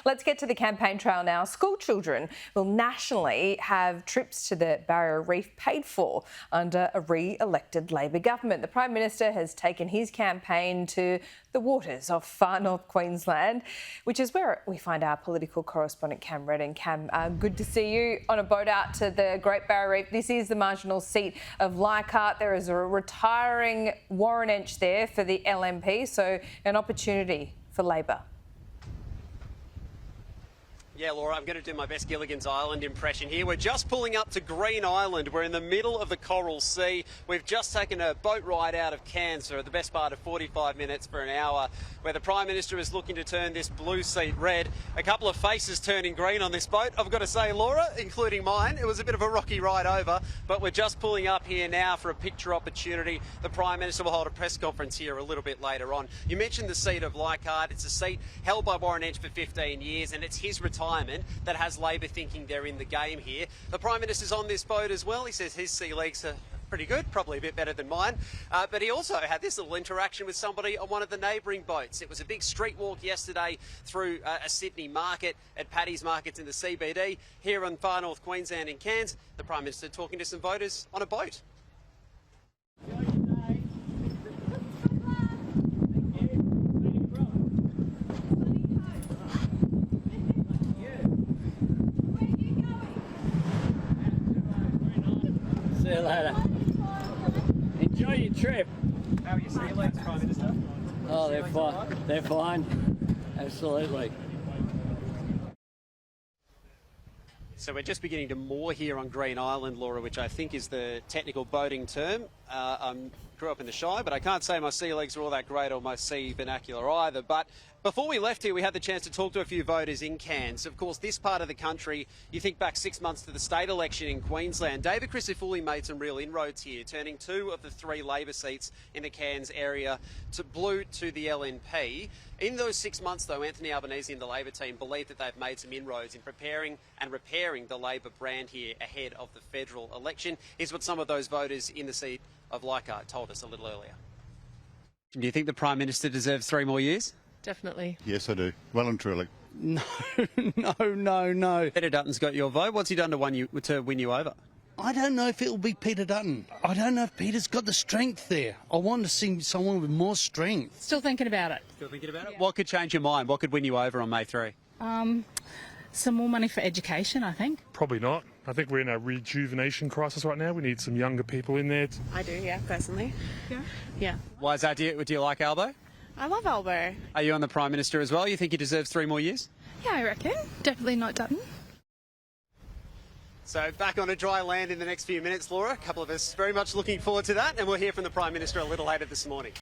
Let's get to the campaign trail now. School children will nationally have trips to the Barrier Reef paid for under a re-elected Labor government. The Prime Minister has taken his campaign to the waters of Far North Queensland, which is where we find our political correspondent Cam Redden. Cam, good to see you on a boat out to the Great Barrier Reef. This is the marginal seat of Leichhardt. There is a retiring Warren Ench there for the LNP, so an opportunity for Labor. Yeah, Laura, I'm going to do my best Gilligan's Island impression here. We're just pulling up to Green Island. We're in the middle of the Coral Sea. We've just taken a boat ride out of Cairns for the best part of 45 minutes for an hour, where the Prime Minister is looking to turn this blue seat red. A couple of faces turning green on this boat, I've got to say, Laura, including mine. It was a bit of a rocky ride over, but we're just pulling up here now for a picture opportunity. The Prime Minister will hold a press conference here a little bit later on. You mentioned the seat of Leichhardt. It's a seat held by Warren Ench for 15 years, and it's his retirement that has Labor thinking they're in the game here. The Prime Minister's on this boat as well. He says his sea legs are pretty good, probably a bit better than mine. But he also had this little interaction with somebody on one of the neighbouring boats. It was a big street walk yesterday through a Sydney market at Paddy's Markets in the CBD. Here in Far North Queensland in Cairns, the Prime Minister talking to some voters on a boat. See you later. Enjoy your trip. How are your sea legs, Prime Minister? Oh, they're fine. They're fine. Absolutely. So we're just beginning to moor here on Green Island, Laura, which I think is the technical boating term. I grew up in the Shire, but I can't say my sea legs are all that great or my sea vernacular either. But before we left here, we had the chance to talk to a few voters in Cairns. Of course, this part of the country, you think back 6 months to the state election in Queensland. David Crisafulli made some real inroads here, turning 2 of the 3 Labor seats in the Cairns area to blue to the LNP. In those 6 months, though, Anthony Albanese and the Labor team believe that they've made some inroads in preparing and repairing the Labor brand here ahead of the federal election. Here's what some of those voters in the seat of Leichhardt told us a little earlier. Do you think the Prime Minister deserves 3 more years? Definitely. Yes, I do. Well and truly. No. Peter Dutton's got your vote. What's he done to win you over? I don't know if it'll be Peter Dutton. I don't know if Peter's got the strength there. I want to see someone with more strength. Still thinking about it. Still thinking about it? What could change your mind? What could win you over on May 3? Some more money for education, I think. Probably not. I think we're in a rejuvenation crisis right now. We need some younger people in there. I do, yeah, personally. Yeah. Why is that? Do you like Albo? I love Albo. Are you on the Prime Minister as well? You think he deserves 3 more years? Yeah, I reckon. Definitely not Dutton. So back on a dry land in the next few minutes, Laura. A couple of us very much looking forward to that, and we'll hear from the Prime Minister a little later this morning.